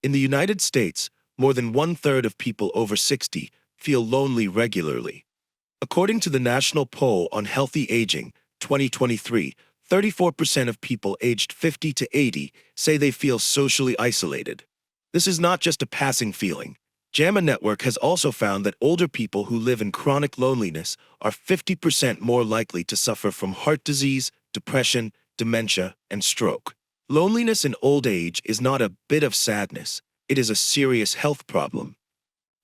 In the United States, more than one-third of people over 60 feel lonely regularly. According to the National Poll on Healthy Aging, 2023, 34% of people aged 50 to 80 say they feel socially isolated. This is not just a passing feeling. JAMA Network has also found that older people who live in chronic loneliness are 50% more likely to suffer from heart disease, depression, dementia, and stroke. Loneliness in old age is not a bit of sadness, it is a serious health problem.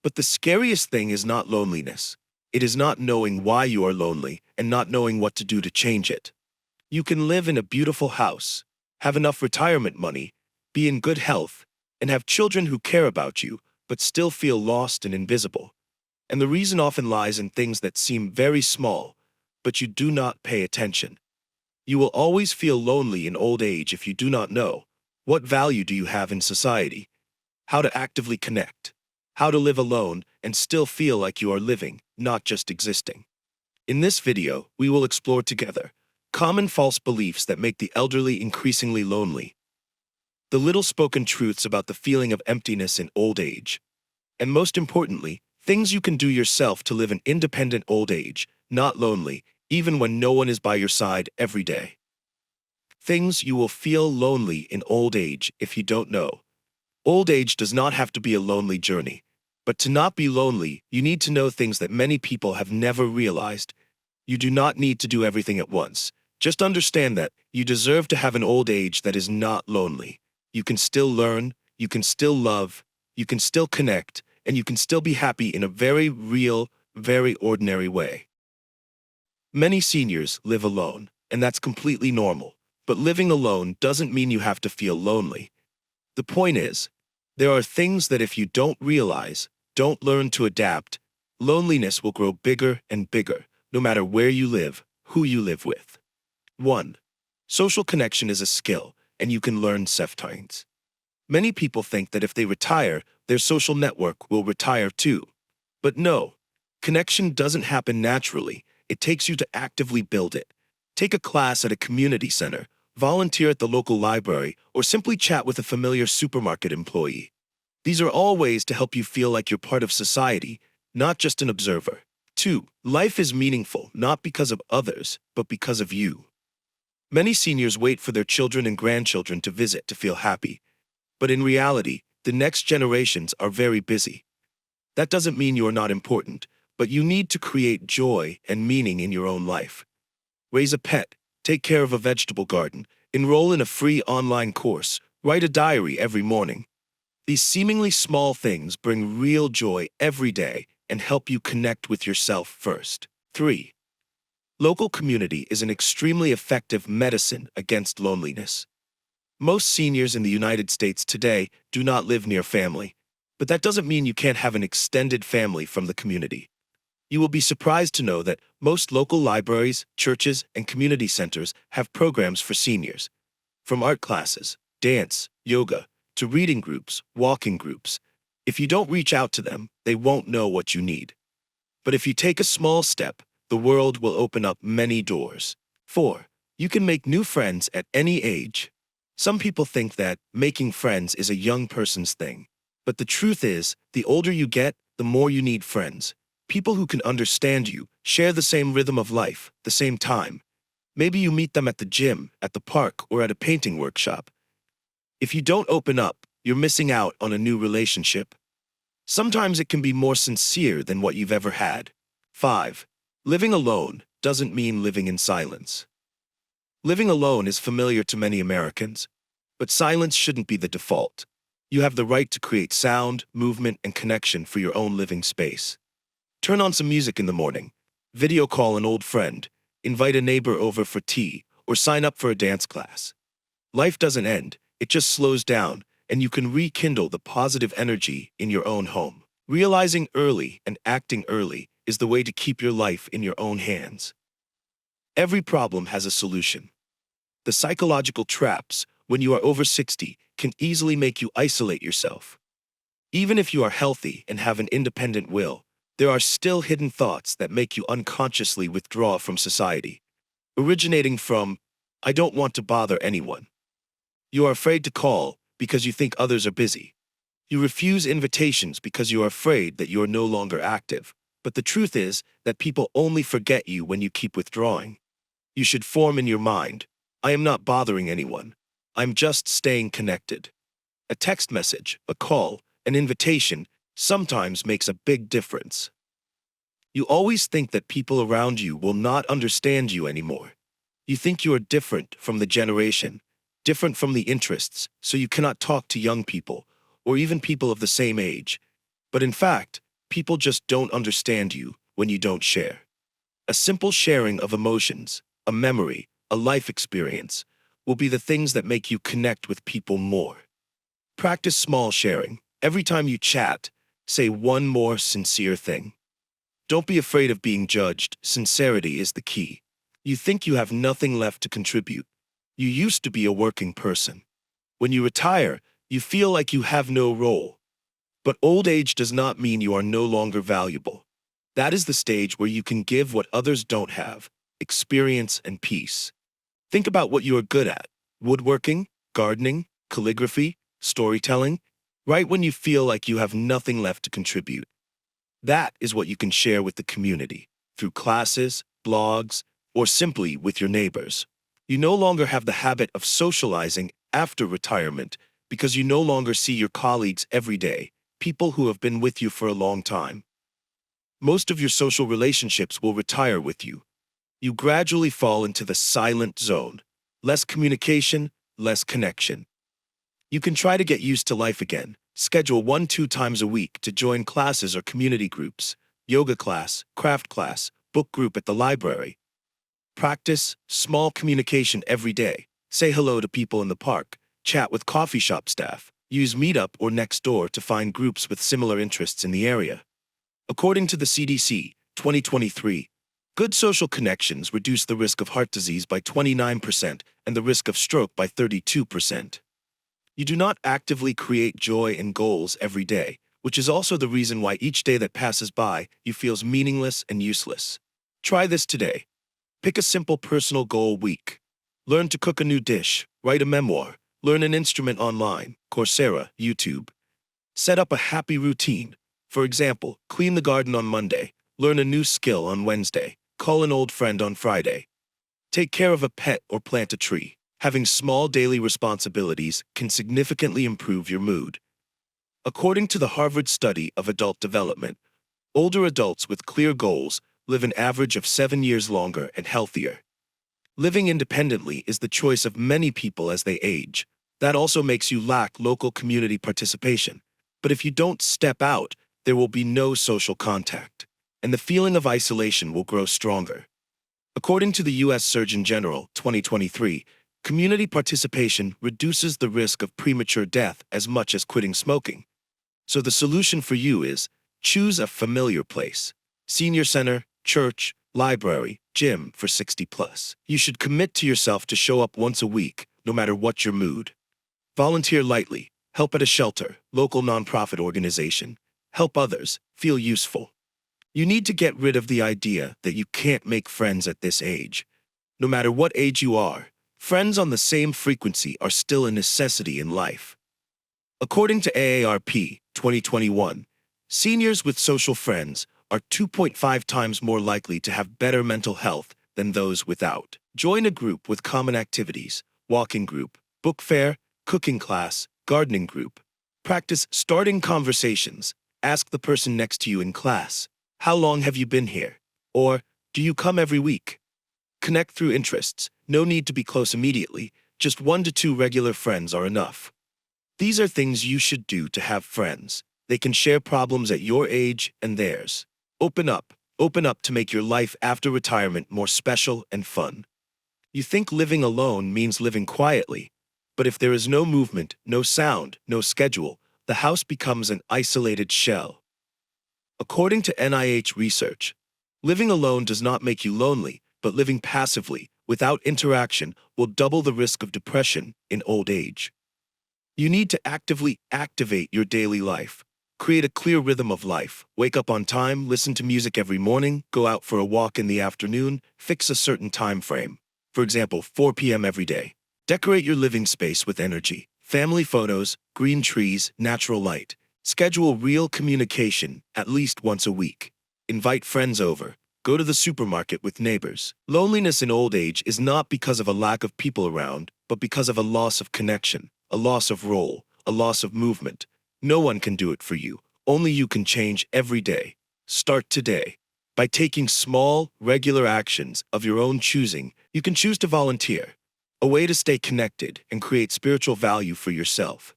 But the scariest thing is not loneliness. It is not knowing why you are lonely and not knowing what to do to change it. You can live in a beautiful house, have enough retirement money, be in good health, and have children who care about you, but still feel lost and invisible. And the reason often lies in things that seem very small, but you do not pay attention. You will always feel lonely in old age if you do not know what value do you have in society, how to actively connect, how to live alone and still feel like you are living, not just existing. In this video, we will explore together common false beliefs that make the elderly increasingly lonely, the little spoken truths about the feeling of emptiness in old age, and most importantly, things you can do yourself to live an independent old age, not lonely, even when no one is by your side every day. Things you will feel lonely in old age if you don't know. Old age does not have to be a lonely journey, but to not be lonely, you need to know things that many people have never realized. You do not need to do everything at once. Just understand that you deserve to have an old age that is not lonely. You can still learn, you can still love, you can still connect, and you can still be happy in a very real, very ordinary way. Many seniors live alone, and that's completely normal. But living alone doesn't mean you have to feel lonely. The point is, there are things that if you don't realize, don't learn to adapt, loneliness will grow bigger and bigger, no matter where you live, who you live with. 1. Social connection is a skill, and you can learn self-times. Many people think that if they retire, their social network will retire too. But no, connection doesn't happen naturally. It takes you to actively build it. Take a class at a community center, volunteer at the local library, or simply chat with a familiar supermarket employee. These are all ways to help you feel like you're part of society, not just an observer. 2. Life is meaningful not because of others, but because of you. Many seniors wait for their children and grandchildren to visit to feel happy. But in reality, the next generations are very busy. That doesn't mean you are not important, but you need to create joy and meaning in your own life. Raise a pet, take care of a vegetable garden, enroll in a free online course, write a diary every morning. These seemingly small things bring real joy every day and help you connect with yourself first. 3. Local community is an extremely effective medicine against loneliness. Most seniors in the United States today do not live near family, but that doesn't mean you can't have an extended family from the community. You will be surprised to know that most local libraries, churches, and community centers have programs for seniors. From art classes, dance, yoga, to reading groups, walking groups. If you don't reach out to them, they won't know what you need. But if you take a small step, the world will open up many doors. 4. You can make new friends at any age. Some people think that making friends is a young person's thing. But the truth is, the older you get, the more you need friends. People who can understand you, share the same rhythm of life, the same time. Maybe you meet them at the gym, at the park, or at a painting workshop. If you don't open up, you're missing out on a new relationship. Sometimes it can be more sincere than what you've ever had. 5. Living alone doesn't mean living in silence. Living alone is familiar to many Americans, but silence shouldn't be the default. You have the right to create sound, movement, and connection for your own living space. Turn on some music in the morning, video call an old friend, invite a neighbor over for tea, or sign up for a dance class. Life doesn't end, it just slows down, and you can rekindle the positive energy in your own home. Realizing early and acting early is the way to keep your life in your own hands. Every problem has a solution. The psychological traps, when you are over 60, can easily make you isolate yourself. Even if you are healthy and have an independent will, there are still hidden thoughts that make you unconsciously withdraw from society, originating from, I don't want to bother anyone. You are afraid to call because you think others are busy. You refuse invitations because you are afraid that you are no longer active. But the truth is that people only forget you when you keep withdrawing. You should form in your mind, I am not bothering anyone. I'm just staying connected. A text message, a call, an invitation sometimes makes a big difference. You always think that people around you will not understand you anymore. You think you are different from the generation, different from the interests, so you cannot talk to young people, or even people of the same age. But in fact, people just don't understand you when you don't share. A simple sharing of emotions, a memory, a life experience, will be the things that make you connect with people more. Practice small sharing. Every time you chat, say one more sincere thing. Don't be afraid of being judged. Sincerity is the key. You think you have nothing left to contribute. You used to be a working person. When you retire, you feel like you have no role. But old age does not mean you are no longer valuable. That is the stage where you can give what others don't have, experience and peace. Think about what you are good at: woodworking, gardening, calligraphy, storytelling. Right when you feel like you have nothing left to contribute. That is what you can share with the community, through classes, blogs, or simply with your neighbors. You no longer have the habit of socializing after retirement because you no longer see your colleagues every day, people who have been with you for a long time. Most of your social relationships will retire with you. You gradually fall into the silent zone. Less communication, less connection. You can try to get used to life again. Schedule 1-2 times a week to join classes or community groups, yoga class, craft class, book group at the library. Practice small communication every day. Say hello to people in the park, chat with coffee shop staff, use Meetup or Nextdoor to find groups with similar interests in the area. According to the CDC, 2023, good social connections reduce the risk of heart disease by 29% and the risk of stroke by 32%. You do not actively create joy and goals every day, which is also the reason why each day that passes by, you feels meaningless and useless. Try this today. Pick a simple personal goal week. Learn to cook a new dish, write a memoir, learn an instrument online, Coursera, YouTube. Set up a happy routine. For example, clean the garden on Monday, learn a new skill on Wednesday, call an old friend on Friday. Take care of a pet or plant a tree. Having small daily responsibilities can significantly improve your mood. According to the Harvard Study of Adult Development, older adults with clear goals live an average of 7 years longer and healthier. Living independently is the choice of many people as they age. That also makes you lack local community participation. But if you don't step out, there will be no social contact, and the feeling of isolation will grow stronger. According to the U.S. Surgeon General, 2023, community participation reduces the risk of premature death as much as quitting smoking. So the solution for you is, choose a familiar place. Senior center, church, library, gym for 60+. You should commit to yourself to show up once a week, no matter what your mood. Volunteer lightly, help at a shelter, local nonprofit organization. Help others, feel useful. You need to get rid of the idea that you can't make friends at this age. No matter what age you are, friends on the same frequency are still a necessity in life. According to AARP 2021, seniors with social friends are 2.5 times more likely to have better mental health than those without. Join a group with common activities, walking group, book fair, cooking class, gardening group. Practice starting conversations. Ask the person next to you in class, how long have you been here? Or, do you come every week? Connect through interests. No need to be close immediately. Just 1 to 2 regular friends are enough. These are things you should do to have friends. They can share problems at your age and theirs. Open up to make your life after retirement more special and fun. You think living alone means living quietly, but if there is no movement, no sound, no schedule, the house becomes an isolated shell. According to NIH research, living alone does not make you lonely, but living passively, without interaction, will double the risk of depression in old age. You need to actively activate your daily life. Create a clear rhythm of life. Wake up on time, listen to music every morning, go out for a walk in the afternoon, fix a certain time frame. For example, 4 p.m. every day. Decorate your living space with energy. Family photos, green trees, natural light. Schedule real communication at least once a week. Invite friends over. Go to the supermarket with neighbors. Loneliness in old age is not because of a lack of people around, but because of a loss of connection, a loss of role, a loss of movement. No one can do it for you. Only you can change every day. Start today. By taking small, regular actions of your own choosing, you can choose to volunteer, a way to stay connected and create spiritual value for yourself.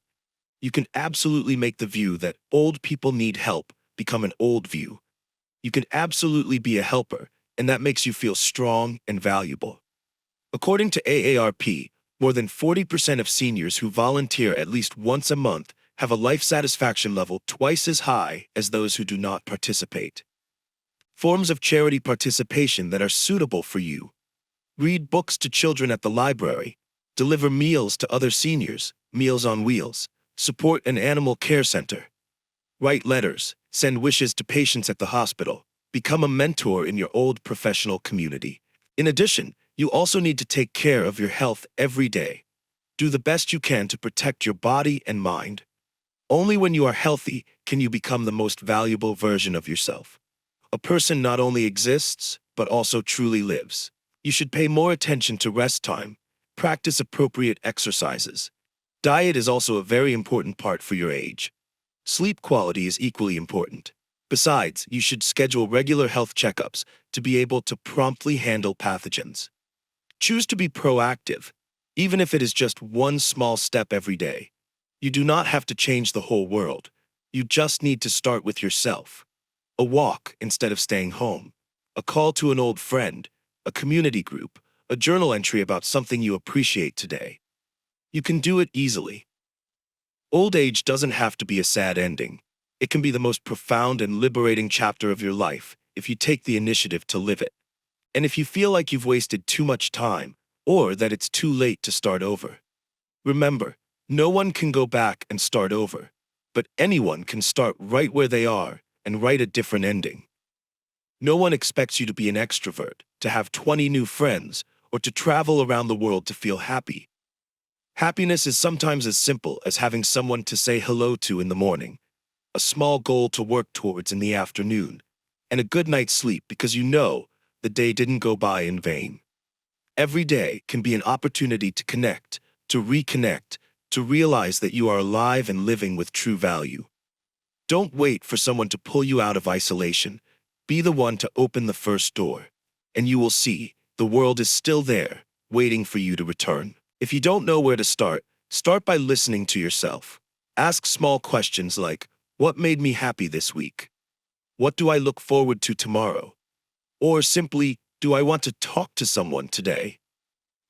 You can absolutely make the view that old people need help become an old view. You can absolutely be a helper, and that makes you feel strong and valuable. According to AARP, more than 40% of seniors who volunteer at least once a month have a life satisfaction level twice as high as those who do not participate. Forms of charity participation that are suitable for you. Read books to children at the library. Deliver meals to other seniors, Meals on Wheels. Support an animal care center. Write letters. Send wishes to patients at the hospital. Become a mentor in your old professional community. In addition, you also need to take care of your health every day. Do the best you can to protect your body and mind. Only when you are healthy can you become the most valuable version of yourself. A person not only exists, but also truly lives. You should pay more attention to rest time. Practice appropriate exercises. Diet is also a very important part for your age. Sleep quality is equally important. Besides, you should schedule regular health checkups to be able to promptly handle pathogens. Choose to be proactive, even if it is just one small step every day. You do not have to change the whole world. You just need to start with yourself. A walk instead of staying home. A call to an old friend. A community group. A journal entry about something you appreciate today. You can do it easily. Old age doesn't have to be a sad ending. It can be the most profound and liberating chapter of your life if you take the initiative to live it. And if you feel like you've wasted too much time, or that it's too late to start over. Remember, no one can go back and start over, but anyone can start right where they are and write a different ending. No one expects you to be an extrovert, to have 20 new friends, or to travel around the world to feel happy. Happiness is sometimes as simple as having someone to say hello to in the morning, a small goal to work towards in the afternoon, and a good night's sleep because you know the day didn't go by in vain. Every day can be an opportunity to connect, to reconnect, to realize that you are alive and living with true value. Don't wait for someone to pull you out of isolation. Be the one to open the first door, and you will see the world is still there, waiting for you to return. If you don't know where to start by listening to yourself. Ask small questions like, what made me happy this week? What do I look forward to tomorrow? Or simply, do I want to talk to someone today?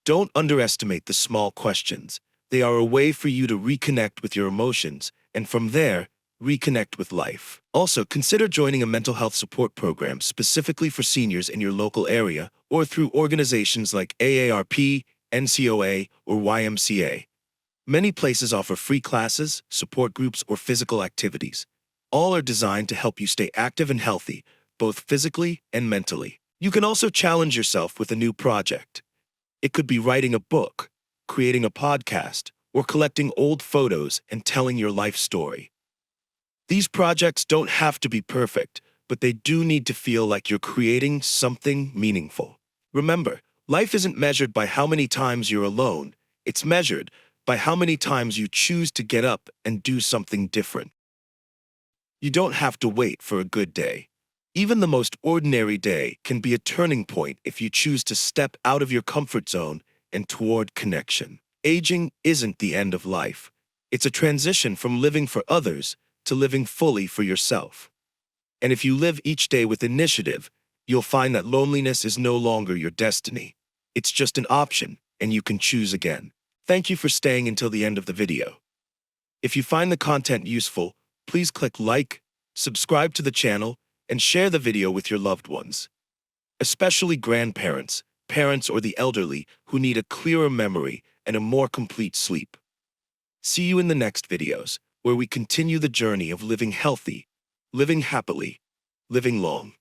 Don't underestimate the small questions. They are a way for you to reconnect with your emotions, and from there, reconnect with life. Also, consider joining a mental health support program specifically for seniors in your local area or through organizations like AARP, NCOA, or YMCA. Many places offer free classes, support groups, or physical activities. All are designed to help you stay active and healthy, both physically and mentally. You can also challenge yourself with a new project. It could be writing a book, creating a podcast, or collecting old photos and telling your life story. These projects don't have to be perfect, but they do need to feel like you're creating something meaningful. Remember, life isn't measured by how many times you're alone. It's measured by how many times you choose to get up and do something different. You don't have to wait for a good day. Even the most ordinary day can be a turning point if you choose to step out of your comfort zone and toward connection. Aging isn't the end of life. It's a transition from living for others to living fully for yourself. And if you live each day with initiative, you'll find that loneliness is no longer your destiny. It's just an option, and you can choose again. Thank you for staying until the end of the video. If you find the content useful, please click like, subscribe to the channel, and share the video with your loved ones, especially grandparents, parents, or the elderly who need a clearer memory and a more complete sleep. See you in the next videos, where we continue the journey of living healthy, living happily, living long.